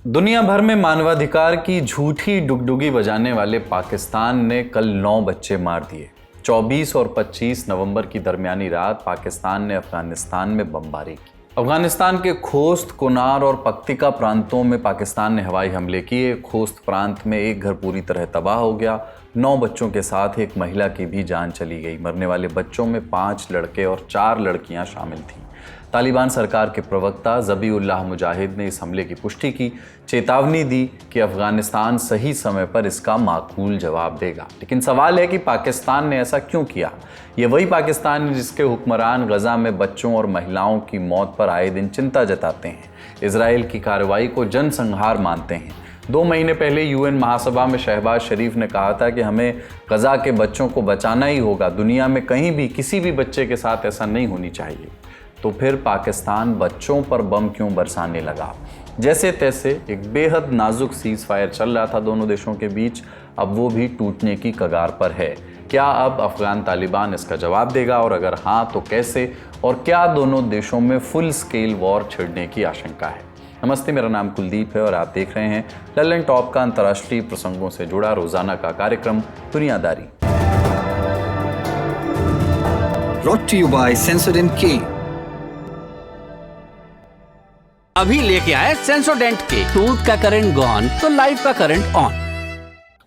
दुनिया भर में मानवाधिकार की झूठी डुगडुगी बजाने वाले पाकिस्तान ने कल 9 बच्चे मार दिए। 24 और 25 नवंबर की दरमियानी रात पाकिस्तान ने अफगानिस्तान में बमबारी की। अफगानिस्तान के खोस्त, कुनार और पक्तिका प्रांतों में पाकिस्तान ने हवाई हमले किए। खोस्त प्रांत में एक घर पूरी तरह तबाह हो गया। 9 बच्चों के साथ एक महिला की भी जान चली गई। मरने वाले बच्चों में 5 लड़के और 4 लड़कियां शामिल थीं। तालिबान सरकार के प्रवक्ता ज़बीउल्लाह मुजाहिद ने इस हमले की पुष्टि की, चेतावनी दी कि अफगानिस्तान सही समय पर इसका माकूल जवाब देगा। लेकिन सवाल है कि पाकिस्तान ने ऐसा क्यों किया? ये वही पाकिस्तान है जिसके हुक्मरान गजा में बच्चों और महिलाओं की मौत पर आए दिन चिंता जताते हैं, इजराइल की कार्रवाई को जनसंहार मानते हैं। 2 महीने पहले यूएन महासभा में शहबाज शरीफ ने कहा था कि हमें गजा के बच्चों को बचाना ही होगा, दुनिया में कहीं भी किसी भी बच्चे के साथ ऐसा नहीं होनी चाहिए। तो फिर पाकिस्तान बच्चों पर बम क्यों बरसाने लगा? जैसे तैसे एक बेहद नाजुक सीज फायर चल रहा था दोनों देशों के बीच, अब वो भी टूटने की कगार पर है। क्या अब अफगान तालिबान इसका जवाब देगा, और अगर हाँ तो कैसे? और क्या दोनों देशों में फुल स्केल वॉर छिड़ने की आशंका है? नमस्ते, मेरा नाम कुलदीप है और आप देख रहे हैं लल्लन टॉप का अंतर्राष्ट्रीय प्रसंगों से जुड़ा रोजाना का कार्यक्रम दुनियादारी। Brought to you by Sensodyne K। अभी लेके आए सेंसोडेंट के टूथ का करंट गॉन तो लाइफ का करंट ऑन।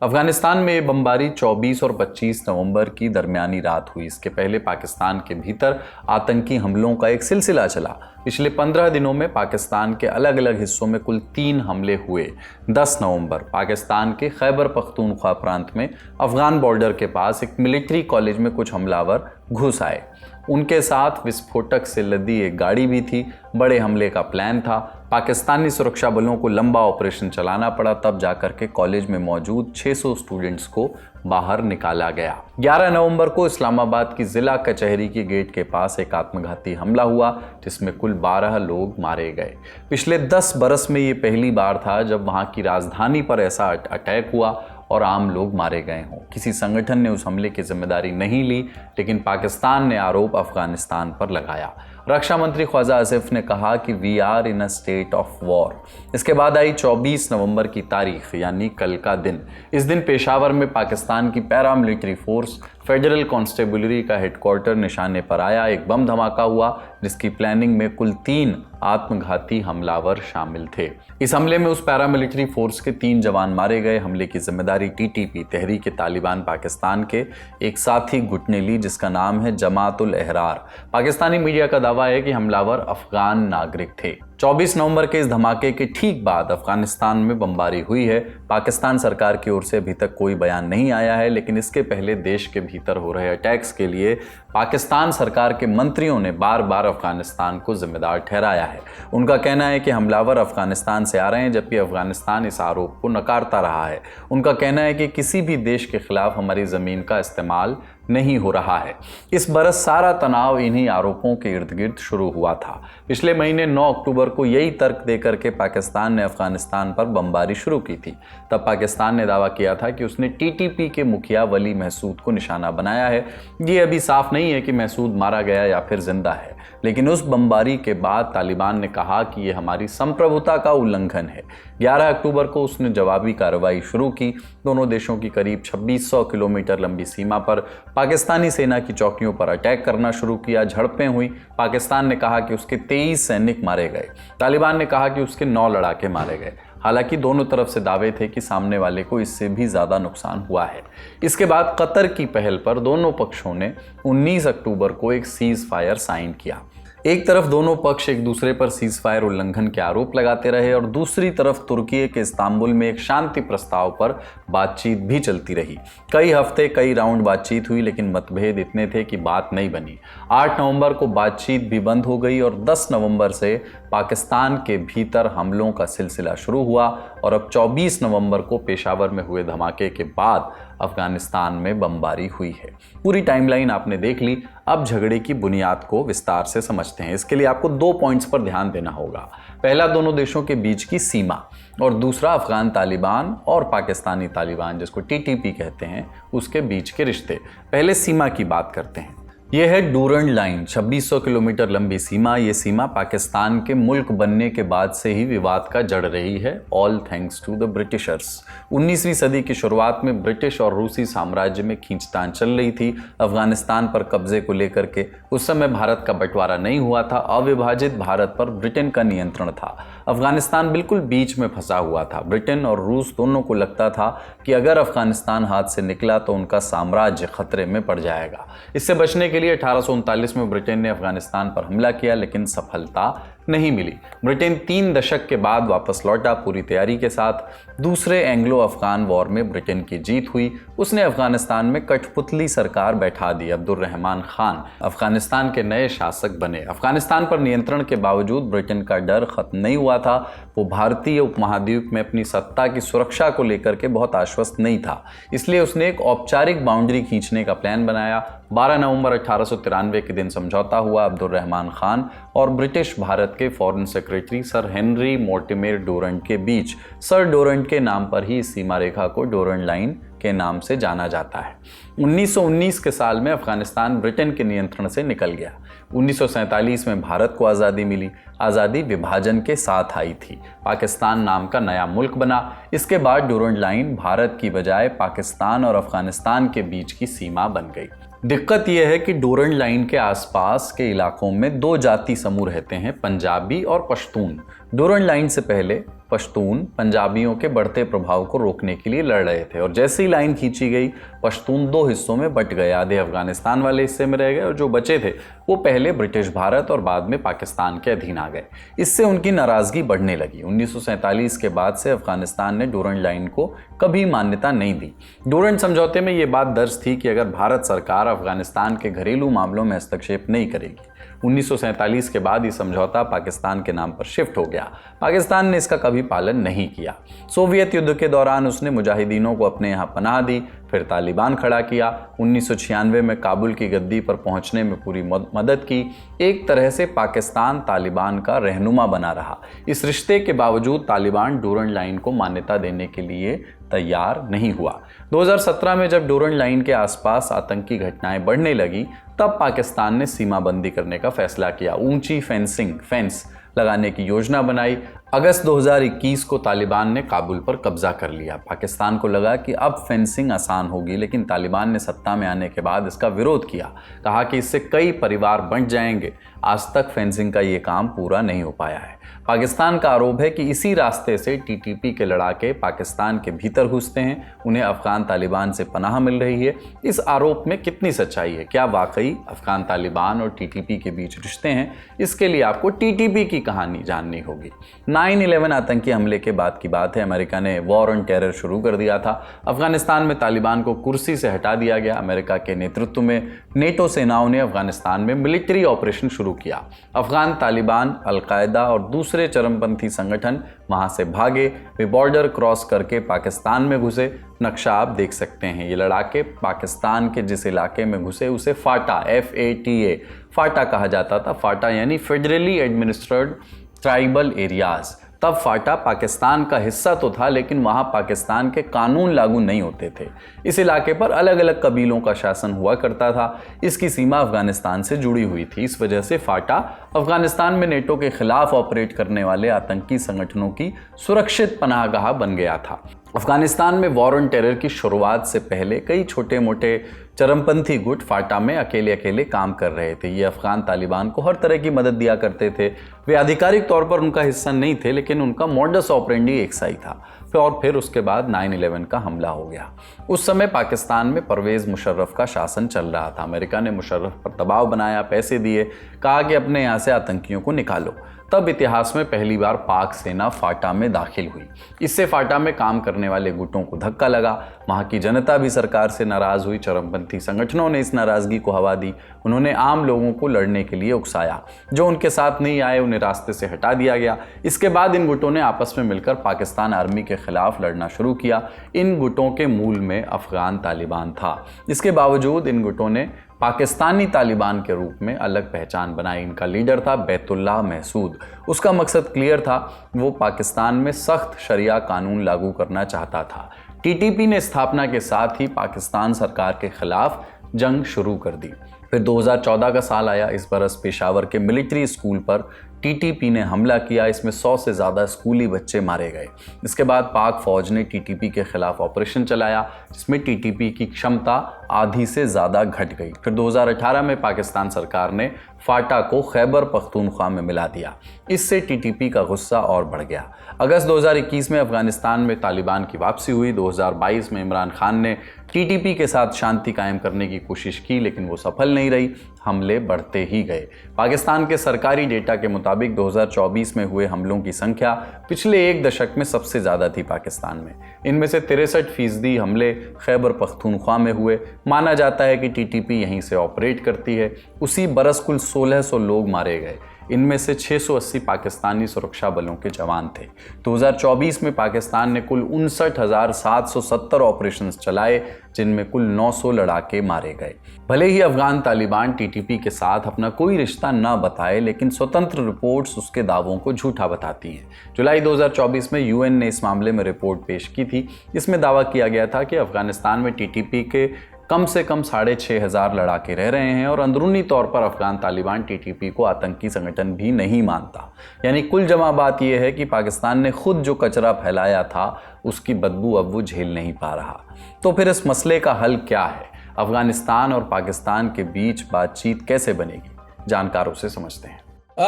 अफगानिस्तान में ये बमबारी 24 और 25 नवंबर की दरमियानी रात हुई। इसके पहले पाकिस्तान के भीतर आतंकी हमलों का एक सिलसिला चला। पिछले 15 दिनों में पाकिस्तान के अलग अलग हिस्सों में कुल 3 हमले हुए। 10 नवंबर पाकिस्तान के खैबर पख्तूनख्वा प्रांत में अफगान बॉर्डर के पास एक मिलिट्री कॉलेज में कुछ हमलावर घुस आए। उनके साथ विस्फोटक से लदी एक गाड़ी भी थी। बड़े हमले का प्लान था। पाकिस्तानी सुरक्षा बलों को लंबा ऑपरेशन चलाना पड़ा, तब जाकर के कॉलेज में मौजूद 600 स्टूडेंट्स को बाहर निकाला गया। 11 नवंबर को इस्लामाबाद की जिला कचहरी के गेट के पास एक आत्मघाती हमला हुआ जिसमें कुल 12 लोग मारे गए। पिछले 10 बरस में ये पहली बार था जब वहां की राजधानी पर ऐसा अटैक हुआ और आम लोग मारे गए हों। किसी संगठन ने उस हमले की जिम्मेदारी नहीं ली, लेकिन पाकिस्तान ने आरोप अफगानिस्तान पर लगाया। रक्षा मंत्री ख्वाजा आसिफ ने कहा कि we are in a state of war. इसके बाद आई 24 नवंबर की तारीख, यानी कल का दिन। इस दिन पेशावर में पाकिस्तान की पैरामिलिट्री फोर्स फेडरल कॉन्स्टेबुलरी का हेडक्वार्टर निशाने पर आया। एक बम धमाका हुआ जिसकी प्लानिंग में कुल 3 आत्मघाती हमलावर शामिल थे। इस हमले में उस पैरामिलिट्री फोर्स के 3 जवान मारे गए। हमले की जिम्मेदारी टीटीपी, तहरीक तालिबान पाकिस्तान के एक साथी गुट ने ली जिसका नाम है जमातुल अहरार। पाकिस्तानी मीडिया का दावा है कि हमलावर अफगान नागरिक थे। 24 नवंबर के इस धमाके के ठीक बाद अफगानिस्तान में बमबारी हुई है। पाकिस्तान सरकार की ओर से अभी तक कोई बयान नहीं आया है, लेकिन इसके पहले देश के भीतर हो रहे अटैक्स के लिए पाकिस्तान सरकार के मंत्रियों ने बार बार अफगानिस्तान को जिम्मेदार ठहराया है। उनका कहना है कि हमलावर अफगानिस्तान से आ रहे हैं, जबकि अफगानिस्तान इस आरोप को नकारता रहा है। उनका कहना है कि किसी भी देश के खिलाफ हमारी ज़मीन का इस्तेमाल नहीं हो रहा है। इस बरस सारा तनाव इन्हीं आरोपों के इर्द गिर्द शुरू हुआ था। पिछले महीने 9 अक्टूबर को यही तर्क देकर के पाकिस्तान ने अफगानिस्तान पर बमबारी शुरू की थी। तब पाकिस्तान ने दावा किया था कि उसने टीटीपी के मुखिया वली महसूद को निशाना बनाया है। ये अभी साफ नहीं है कि महसूद मारा गया या फिर जिंदा है, लेकिन उस बमबारी के बाद तालिबान ने कहा कि यह हमारी संप्रभुता का उल्लंघन है। 11 अक्टूबर को उसने जवाबी कार्रवाई शुरू की। दोनों देशों की करीब 2600 किलोमीटर लंबी सीमा पर पाकिस्तानी सेना की चौकियों पर अटैक करना शुरू किया। झड़पें हुई। पाकिस्तान ने कहा कि उसके 23 सैनिक मारे गए। तालिबान ने कहा कि उसके 9 लड़ाके मारे गए। हालांकि दोनों तरफ से दावे थे कि सामने वाले को इससे भी ज़्यादा नुकसान हुआ है। इसके बाद कतर की पहल पर दोनों पक्षों ने 19 अक्टूबर को एक सीज फायर साइन किया। एक तरफ दोनों पक्ष एक दूसरे पर सीज फायर उल्लंघन के आरोप लगाते रहे और दूसरी तरफ तुर्की के इस्तांबुल में एक शांति प्रस्ताव पर बातचीत भी चलती रही। कई हफ्ते कई राउंड बातचीत हुई, लेकिन मतभेद इतने थे कि बात नहीं बनी। 8 नवंबर को बातचीत भी बंद हो गई और 10 नवंबर से पाकिस्तान के भीतर हमलों का सिलसिला शुरू हुआ और अब 24 नवंबर को पेशावर में हुए धमाके के बाद अफगानिस्तान में बमबारी हुई है। पूरी टाइमलाइन आपने देख ली। अब झगड़े की बुनियाद को विस्तार से समझते हैं। इसके लिए आपको 2 पॉइंट्स पर ध्यान देना होगा। पहला, दोनों देशों के बीच की सीमा, और दूसरा अफगान तालिबान और पाकिस्तानी तालिबान जिसको टीटीपी कहते हैं उसके बीच के रिश्ते। पहले सीमा की बात करते हैं। ये है डूरंड लाइन, 2600 किलोमीटर लंबी सीमा। ये सीमा पाकिस्तान के मुल्क बनने के बाद से ही विवाद का जड़ रही है, all thanks to the Britishers. 19वीं सदी की शुरुआत में ब्रिटिश और रूसी साम्राज्य में खींचतान चल रही थी अफगानिस्तान पर कब्जे को लेकर के। उस समय भारत का बंटवारा नहीं हुआ था, अविभाजित भारत पर ब्रिटेन का नियंत्रण था। अफगानिस्तान बिल्कुल बीच में फंसा हुआ था। ब्रिटेन और रूस दोनों को लगता था कि अगर अफगानिस्तान हाथ से निकला तो उनका साम्राज्य खतरे में पड़ जाएगा। इससे बचने के लिए 1839 में ब्रिटेन ने अफगानिस्तान पर हमला किया, लेकिन सफलता नहीं मिली। ब्रिटेन 3 दशक के बाद वापस लौटा पूरी तैयारी के साथ। दूसरे एंग्लो अफगान वॉर में ब्रिटेन की जीत हुई। उसने अफगानिस्तान में कठपुतली सरकार बैठा दी। अब्दुर्रहमान खान अफगानिस्तान के नए शासक बने। अफगानिस्तान पर नियंत्रण के बावजूद ब्रिटेन का डर खत्म नहीं हुआ था। वो भारतीय उपमहाद्वीप में अपनी सत्ता की सुरक्षा को लेकर के बहुत आश्वस्त नहीं था, इसलिए उसने एक औपचारिक बाउंड्री खींचने का प्लान बनाया। 12 नवंबर 1893 के दिन समझौता हुआ अब्दुर्रहमान खान और ब्रिटिश भारत के foreign secretary sir Henry Mortimer Durand के बीच। सर डोरंड के नाम पर ही इस सीमा रेखा को डोरंड लाइन के नाम से जाना जाता है। 1919 के साल में अफगानिस्तान ब्रिटेन के नियंत्रण से निकल गया। 1947 में भारत को आज़ादी मिली। आज़ादी विभाजन के साथ आई थी। पाकिस्तान नाम का नया मुल्क बना। इसके बाद डोरंड लाइन भारत की बजाय पाकिस्तान और अफगानिस्तान के बीच की सीमा बन गई। दिक्कत यह है कि डोरंड लाइन के आसपास के इलाकों में 2 जाति समूह रहते हैं, पंजाबी और पश्तून। डोरंड लाइन से पहले पश्तून पंजाबियों के बढ़ते प्रभाव को रोकने के लिए लड़ रहे थे और जैसे ही लाइन खींची गई पश्तून 2 हिस्सों में बंट गए। आधे अफगानिस्तान वाले हिस्से में रह गए और जो बचे थे वो पहले ब्रिटिश भारत और बाद में पाकिस्तान के अधीन आ गए। इससे उनकी नाराजगी बढ़ने लगी। 1947 के बाद से अफगानिस्तान ने डोरंड लाइन को कभी मान्यता नहीं दी। डोरंड समझौते में ये बात दर्ज थी कि अगर भारत सरकार अफगानिस्तान के घरेलू मामलों में हस्तक्षेप नहीं करेगी। 1947 के बाद ये समझौता पाकिस्तान के नाम पर शिफ्ट हो गया। पाकिस्तान ने इसका कभी पालन नहीं किया। सोवियत युद्ध के दौरान उसने मुजाहिदीनों को अपने यहाँ पनाह दी, फिर तालिबान खड़ा किया। 1996 में काबुल की गद्दी पर पहुंचने में पूरी मदद की। एक तरह से पाकिस्तान तालिबान का रहनुमा बना रहा। इस रिश्ते के बावजूद तालिबान डोरंड लाइन को मान्यता देने के लिए तैयार नहीं हुआ। 2017 में जब डोरंड लाइन के आसपास आतंकी घटनाएं बढ़ने लगी तब पाकिस्तान ने सीमाबंदी करने का फैसला किया। ऊंची फेंस लगाने की योजना बनाई। अगस्त 2021 को तालिबान ने काबुल पर कब्जा कर लिया। पाकिस्तान को लगा कि अब फेंसिंग आसान होगी, लेकिन तालिबान ने सत्ता में आने के बाद इसका विरोध किया। कहा कि इससे कई परिवार बंट जाएंगे। आज तक फेंसिंग का ये काम पूरा नहीं हो पाया है। पाकिस्तान का आरोप है कि इसी रास्ते से टीटीपी के लड़ाके पाकिस्तान के भीतर घुसते हैं। उन्हें अफगान तालिबान से पनाह मिल रही है। इस आरोप में कितनी सच्चाई है? क्या वाकई अफगान तालिबान और टीटीपी के बीच रिश्ते हैं? इसके लिए आपको टीटीपी की कहानी जाननी होगी। 9/11 आतंकी हमले के बाद की बात है। अमेरिका ने वॉर ऑन टेरर शुरू कर दिया था। अफगानिस्तान में तालिबान को कुर्सी से हटा दिया गया। अमेरिका के नेतृत्व में नेटो सेनाओं ने अफगानिस्तान में मिलिट्री ऑपरेशन शुरू किया। अफगान तालिबान, अलकायदा और दूसरे चरमपंथी संगठन वहां से भागे। वे बॉर्डर क्रॉस करके पाकिस्तान में घुसे। नक्शा आप देख सकते हैं। ये लड़ाके पाकिस्तान के जिस इलाके में घुसे उसे फाटा, FATA फाटा कहा जाता था। फाटा यानी फेडरली एडमिनिस्ट्रेड ट्राइबल एरियाज। तब फाटा पाकिस्तान का हिस्सा तो था, लेकिन वहाँ पाकिस्तान के कानून लागू नहीं होते थे। इस इलाके पर अलग अलग कबीलों का शासन हुआ करता था। इसकी सीमा अफगानिस्तान से जुड़ी हुई थी। इस वजह से फाटा अफगानिस्तान में नेटो के खिलाफ ऑपरेट करने वाले आतंकी संगठनों की सुरक्षित पनाहगाह बन गया था। अफगानिस्तान में वॉर ऑन टेरर की शुरुआत से पहले कई छोटे मोटे चरमपंथी गुट फाटा में अकेले अकेले काम कर रहे थे। ये अफगान तालिबान को हर तरह की मदद दिया करते थे। वे आधिकारिक तौर पर उनका हिस्सा नहीं थे, लेकिन उनका मॉडस ऑपरेंडी एक सा ही था। और फिर उसके बाद 9/11 का हमला हो गया। उस समय पाकिस्तान में परवेज़ मुशर्रफ का शासन चल रहा था। अमेरिका ने मुशर्रफ पर दबाव बनाया, पैसे दिए, कहा कि अपने यहाँ से आतंकियों को निकालो। तब इतिहास में पहली बार पाक सेना फाटा में दाखिल हुई। इससे फाटा में काम करने वाले गुटों को धक्का लगा। वहाँ की जनता भी सरकार से नाराज़ हुई। चरमपंथी संगठनों ने इस नाराज़गी को हवा दी। उन्होंने आम लोगों को लड़ने के लिए उकसाया। जो उनके साथ नहीं आए उन्हें रास्ते से हटा दिया गया। इसके बाद इन गुटों ने आपस में मिलकर पाकिस्तान आर्मी के खिलाफ लड़ना शुरू किया। इन गुटों के मूल में अफगान तालिबान था। इसके बावजूद इन गुटों ने पाकिस्तानी तालिबान के रूप में अलग पहचान बनाई। इनका लीडर था बैतुल्लाह महसूद। उसका मकसद क्लियर था, वो पाकिस्तान में सख्त शरिया कानून लागू करना चाहता था। टीटीपी ने स्थापना के साथ ही पाकिस्तान सरकार के खिलाफ जंग शुरू कर दी। फिर 2014 का साल आया। इस बरस पेशावर के मिलिट्री स्कूल पर टीटीपी ने हमला किया। इसमें 100 से ज़्यादा स्कूली बच्चे मारे गए। इसके बाद पाक फौज ने टीटीपी के खिलाफ ऑपरेशन चलाया, जिसमें टीटीपी की क्षमता आधी से ज़्यादा घट गई। फिर 2018 में पाकिस्तान सरकार ने फाटा को खैबर पख्तूनख्वा में मिला दिया। इससे टीटीपी का गुस्सा और बढ़ गया। अगस्त 2021 में अफगानिस्तान में तालिबान की वापसी हुई। 2022 में इमरान खान ने टीटीपी के साथ शांति कायम करने की कोशिश की, लेकिन वो सफल नहीं रही। हमले बढ़ते ही गए। पाकिस्तान के सरकारी डेटा के मुताबिक 2024 में हुए हमलों की संख्या पिछले एक दशक में सबसे ज़्यादा थी पाकिस्तान में। इनमें से 63% हमले खैबर पख्तूनख्वा में हुए। माना जाता है कि टीटीपी यहीं से ऑपरेट करती है। उसी बरस कुल 1600 लोग मारे गए। इनमें से 680 पाकिस्तानी सुरक्षा बलों के जवान थे। 2024 में पाकिस्तान ने कुल 59,770 ऑपरेशंस चलाए, जिनमें कुल 900 लड़ाके मारे गए। भले ही अफगान तालिबान टीटीपी के साथ अपना कोई रिश्ता न बताए, लेकिन स्वतंत्र रिपोर्ट्स उसके दावों को झूठा बताती हैं। जुलाई 2024 में यूएन ने इस मामले में रिपोर्ट पेश की थी। इसमें दावा किया गया था कि अफगानिस्तान में टीटीपी के कम से कम 6,500 लड़ाके रह रहे हैं और अंदरूनी तौर पर अफगान तालिबान टीटीपी को आतंकी संगठन भी नहीं मानता। यानी कुल जमा बात यह है कि पाकिस्तान ने खुद जो कचरा फैलाया था, उसकी बदबू अब वो झेल नहीं पा रहा। तो फिर इस मसले का हल क्या है? अफगानिस्तान और पाकिस्तान के बीच बातचीत कैसे बनेगी? जानकारों से समझते हैं।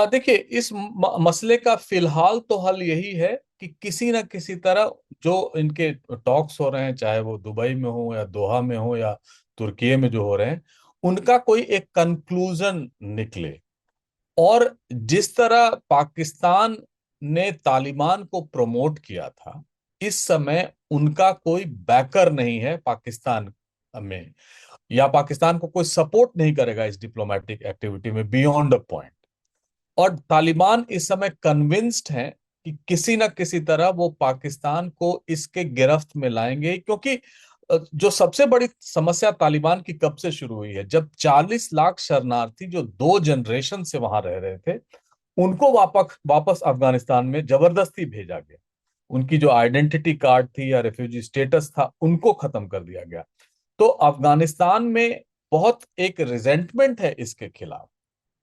देखिए, इस मसले का फिलहाल तो हल यही है कि किसी न किसी तरह जो इनके टॉक्स हो रहे हैं, चाहे वो दुबई में हो या दोहा में हो या तुर्की में जो हो रहे हैं, उनका कोई एक कंक्लूजन निकले। और जिस तरह पाकिस्तान ने तालिबान को प्रमोट किया था, इस समय उनका कोई बैकर नहीं है पाकिस्तान में, या पाकिस्तान को कोई सपोर्ट नहीं करेगा इस डिप्लोमेटिक एक्टिविटी में बियॉन्ड अ पॉइंट। और तालिबान इस समय कन्विंस्ड हैं कि किसी न किसी तरह वो पाकिस्तान को इसके गिरफ्त में लाएंगे, क्योंकि जो सबसे बड़ी समस्या तालिबान की कब से शुरू हुई है, जब 40 लाख शरणार्थी जो 2 जनरेशन से वहां रह रहे थे, उनको वापस अफगानिस्तान में जबरदस्ती भेजा गया। उनकी जो आइडेंटिटी कार्ड थी या रेफ्यूजी स्टेटस था, उनको खत्म कर दिया गया। तो अफगानिस्तान में बहुत एक रिजेंटमेंट है इसके खिलाफ,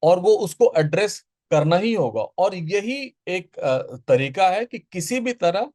और वो उसको एड्रेस करना ही होगा। और यही एक तरीका है कि किसी भी तरह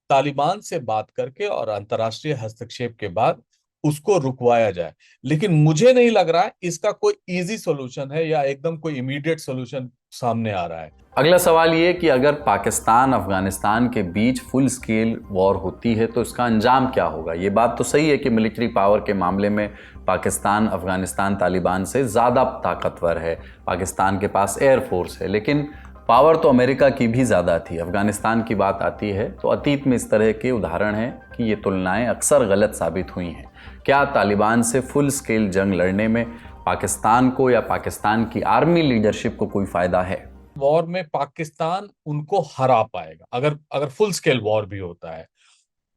तालिबान से बात करके और अंतर्राष्ट्रीय हस्तक्षेप के बाद उसको रुकवाया जाए। लेकिन मुझे नहीं लग रहा है इसका कोई इजी सॉल्यूशन है या एकदम कोई इमीडिएट सॉल्यूशन सामने आ रहा है। अगला सवाल ये कि अगर पाकिस्तान अफगानिस्तान के बीच फुल स्केल वॉर होती है तो इसका अंजाम क्या होगा? ये बात तो सही है कि मिलिट्री पावर के मामले में पाकिस्तान अफगानिस्तान तालिबान से ज़्यादा ताकतवर है। पाकिस्तान के पास एयरफोर्स है, लेकिन पावर तो अमेरिका की भी ज़्यादा थी। अफगानिस्तान की बात आती है तो अतीत में इस तरह के उदाहरण हैं कि ये तुलनाएं अक्सर गलत साबित हुई हैं। क्या तालिबान से फुल स्केल जंग लड़ने में पाकिस्तान को या पाकिस्तान की आर्मी लीडरशिप को कोई फ़ायदा है? वॉर में पाकिस्तान उनको हरा पाएगा अगर फुल स्केल वॉर भी होता है।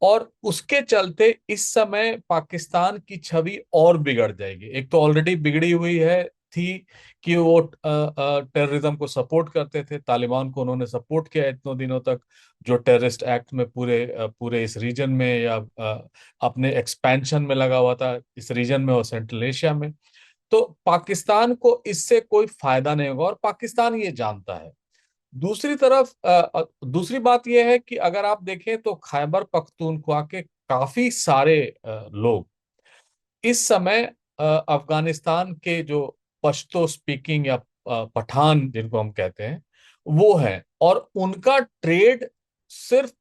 और उसके चलते इस समय पाकिस्तान की छवि और बिगड़ जाएगी। एक तो ऑलरेडी बिगड़ी हुई है थी कि वो टेररिज्म को सपोर्ट करते थे। तालिबान को उन्होंने सपोर्ट किया इतनों दिनों तक, जो टेररिस्ट एक्ट में पूरे इस रीजन में या अपने एक्सपेंशन में लगा हुआ था, इस रीजन में और सेंट्रल एशिया में। तो पाकिस्तान को इससे कोई फायदा नहीं होगा, और पाकिस्तान ये जानता है। दूसरी तरफ दूसरी बात यह है कि अगर आप देखें तो खैबर पख्तूनख्वा के काफी सारे लोग इस समय अफगानिस्तान के जो पश्तो स्पीकिंग या पठान जिनको हम कहते हैं वो हैं, और उनका ट्रेड सिर्फ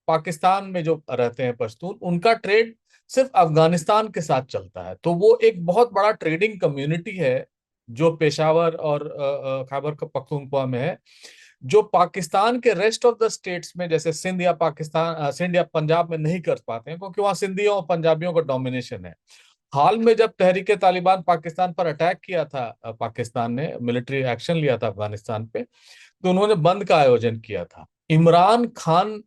पाकिस्तान में जो रहते हैं पश्तून, उनका ट्रेड सिर्फ अफगानिस्तान के साथ चलता है। तो वो एक बहुत बड़ा ट्रेडिंग कम्युनिटी है जो पेशावर और खैबर पख्तूनख्वा में है, जो पाकिस्तान के रेस्ट ऑफ द स्टेट्स में जैसे सिंध या पंजाब में नहीं कर पाते हैं, क्योंकि वहां सिंधियों और पंजाबियों का डोमिनेशन है। हाल में जब तहरीक तालिबान पाकिस्तान पर अटैक किया था, पाकिस्तान ने मिलिट्री एक्शन लिया था अफगानिस्तान पे, तो उन्होंने बंद का आयोजन किया था। इमरान खान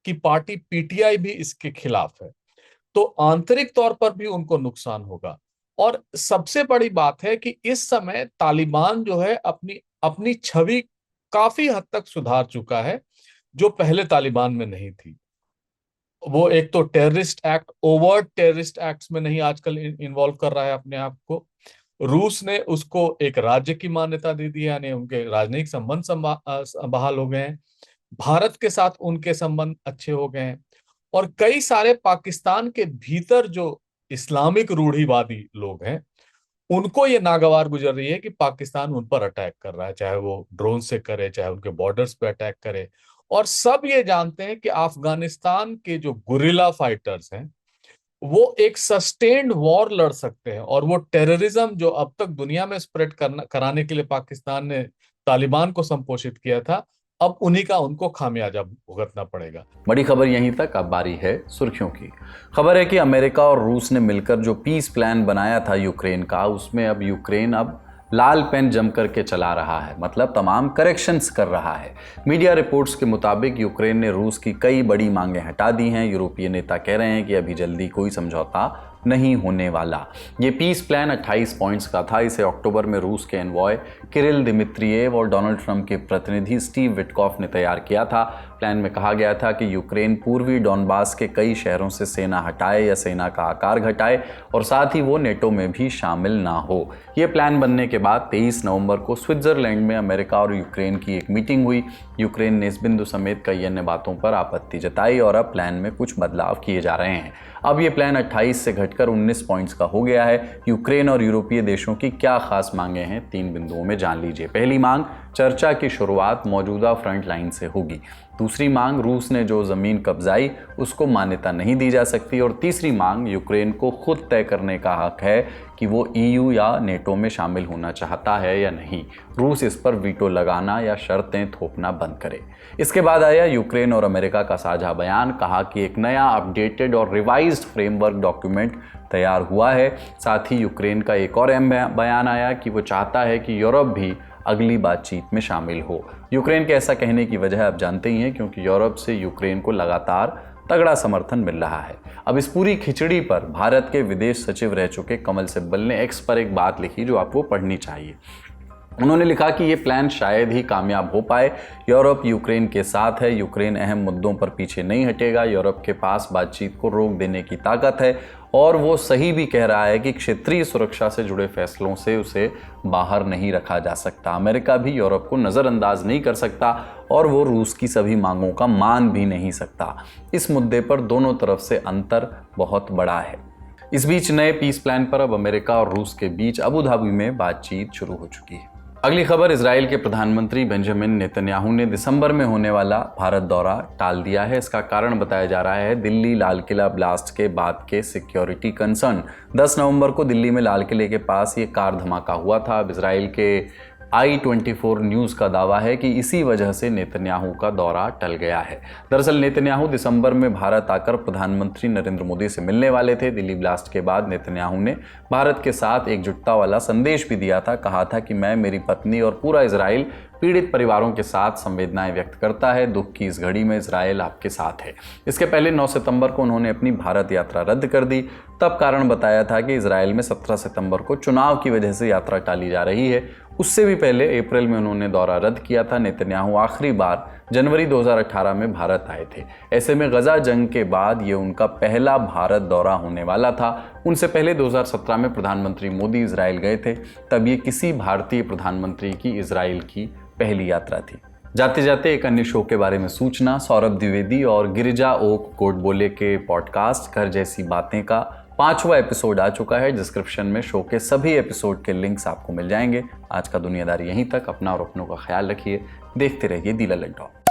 की पार्टी पीटीआई भी इसके खिलाफ है, तो आंतरिक तौर पर भी उनको नुकसान होगा। और सबसे बड़ी बात है कि इस समय तालिबान जो है अपनी छवि काफी हद तक सुधार चुका है, जो पहले तालिबान में नहीं थी। वो एक तो terrorist act, overt terrorist acts में नहीं आजकल इन्वॉल्व कर रहा है अपने आप को। रूस ने उसको एक राज्य की मान्यता दे दी है, यानी उनके राजनयिक संबंध बहाल हो गए हैं। भारत के साथ उनके संबंध अच्छे हो गए हैं। और कई सारे पाकिस्तान के भीतर जो इस्लामिक रूढ़िवादी लोग हैं, उनको ये नागवार गुजर रही है कि पाकिस्तान उन पर अटैक कर रहा है, चाहे वो ड्रोन से करे, चाहे उनके बॉर्डर्स पे अटैक करे। और सब ये जानते हैं कि अफगानिस्तान के जो गुरिल्ला फाइटर्स हैं वो एक सस्टेन्ड वॉर लड़ सकते हैं, और वो टेररिज्म जो अब तक दुनिया में स्प्रेड कराने के लिए पाकिस्तान ने तालिबान को संपोषित किया था, अब उन्हीं का उनको खामियाजा भुगतना पड़ेगा। बड़ी खबर यहीं तक, अब बारी है सुर्खियों की। खबर है कि अमेरिका और रूस ने मिलकर जो पीस प्लान बनाया था यूक्रेन का, उसमें अब यूक्रेन अब लाल पेन जम करके चला रहा है, मतलब तमाम करेक्शंस कर रहा है। मीडिया रिपोर्ट्स के मुताबिक यूक्रेन ने रूस की कई बड़ी मांगें हटा दी हैं। यूरोपीय नेता कह रहे हैं कि अभी जल्दी कोई समझौता नहीं होने वाला। ये पीस प्लान 28 पॉइंट्स का था। इसे अक्टूबर में रूस के एनवॉय किरिल दिमित्रिएव और डोनाल्ड ट्रंप के प्रतिनिधि स्टीव विटकॉफ ने तैयार किया था। प्लान में कहा गया था कि यूक्रेन पूर्वी डॉनबास के कई शहरों से सेना हटाए या सेना का आकार घटाए, और साथ ही वो नेटो में भी शामिल ना हो। ये प्लान बनने के बाद 23 नवंबर को स्विट्जरलैंड में अमेरिका और यूक्रेन की एक मीटिंग हुई। यूक्रेन ने इस बिंदु समेत कई अन्य बातों पर आपत्ति जताई और अब प्लान में कुछ बदलाव किए जा रहे हैं। अब ये प्लान 28 से घटकर 19 पॉइंट्स का हो गया है। यूक्रेन और यूरोपीय देशों की क्या खास मांगे हैं, 3 बिंदुओं में जान लीजिए। पहली मांग, चर्चा की शुरुआत मौजूदा फ्रंट लाइन से होगी। दूसरी मांग, रूस ने जो जमीन कब्जाई उसको मान्यता नहीं दी जा सकती। और तीसरी मांग, यूक्रेन को खुद तय करने का हक है कि वो EU या नेटो में शामिल होना चाहता है या नहीं। रूस इस पर वीटो लगाना या शर्तें थोपना बंद करे। इसके बाद आया यूक्रेन और अमेरिका का साझा बयान। कहा कि एक नया अपडेटेड और रिवाइज्ड फ्रेमवर्क डॉक्यूमेंट तैयार हुआ है। साथ ही यूक्रेन का एक और अहम बयान आया कि वो चाहता है कि यूरोप भी अगली बातचीत में शामिल हो। यूक्रेन के ऐसा कहने की वजह आप जानते ही हैं, क्योंकि यूरोप से यूक्रेन को लगातार तगड़ा समर्थन मिल रहा है। अब इस पूरी खिचड़ी पर भारत के विदेश सचिव रह चुके कमल सिब्बल ने एक्स पर एक बात लिखी जो आपको पढ़नी चाहिए। उन्होंने लिखा कि ये प्लान शायद ही कामयाब हो पाए। यूरोप यूक्रेन के साथ है। यूक्रेन अहम मुद्दों पर पीछे नहीं हटेगा। यूरोप के पास बातचीत को रोक देने की ताकत है, और वो सही भी कह रहा है कि क्षेत्रीय सुरक्षा से जुड़े फैसलों से उसे बाहर नहीं रखा जा सकता। अमेरिका भी यूरोप को नज़रअंदाज नहीं कर सकता, और वो रूस की सभी मांगों का मान भी नहीं सकता। इस मुद्दे पर दोनों तरफ से अंतर बहुत बड़ा है। इस बीच नए पीस प्लान पर अब अमेरिका और रूस के बीच अबू धाबी में बातचीत शुरू हो चुकी है। अगली खबर, इजराइल के प्रधानमंत्री बेंजामिन नेतन्याहू ने दिसंबर में होने वाला भारत दौरा टाल दिया है। इसका कारण बताया जा रहा है दिल्ली लाल किला ब्लास्ट के बाद के सिक्योरिटी कंसर्न। 10 नवंबर को दिल्ली में लाल किले के पास ये कार धमाका हुआ था। अब इजराइल के I24 न्यूज़ का दावा है कि इसी वजह से नेतन्याहू का दौरा टल गया है। दरअसल नेतन्याहू दिसंबर में भारत आकर प्रधानमंत्री नरेंद्र मोदी से मिलने वाले थे। दिल्ली ब्लास्ट के बाद नेतन्याहू ने भारत के साथ एकजुटता वाला संदेश भी दिया था। कहा था कि मैं, मेरी पत्नी और पूरा इजराइल पीड़ित परिवारों के साथ संवेदनाएं व्यक्त करता है। दुख की इस घड़ी में इजराइल आपके साथ है। इसके पहले 9 सितंबर को उन्होंने अपनी भारत यात्रा रद्द कर दी। तब कारण बताया था कि इजराइल में 17 सितंबर को चुनाव की वजह से यात्रा टाली जा रही है। उससे भी पहले अप्रैल में उन्होंने दौरा रद्द किया था। नेतन्याहू आखिरी बार जनवरी 2018 में भारत आए थे। ऐसे में गजा जंग के बाद ये उनका पहला भारत दौरा होने वाला था। उनसे पहले 2017 में प्रधानमंत्री मोदी इजराइल गए थे। तब ये किसी भारतीय प्रधानमंत्री की इजराइल की पहली यात्रा थी। जाते जाते एक अन्य शो के बारे में सूचना, सौरभ द्विवेदी और गिरिजा ओक कोटबोले के पॉडकास्ट घर जैसी बातें का 5वां एपिसोड आ चुका है। डिस्क्रिप्शन में शो के सभी एपिसोड के लिंक्स आपको मिल जाएंगे। आज का दुनियादारी यहीं तक। अपना और अपनों का ख्याल रखिए। देखते रहिए दी लल्लक टॉक।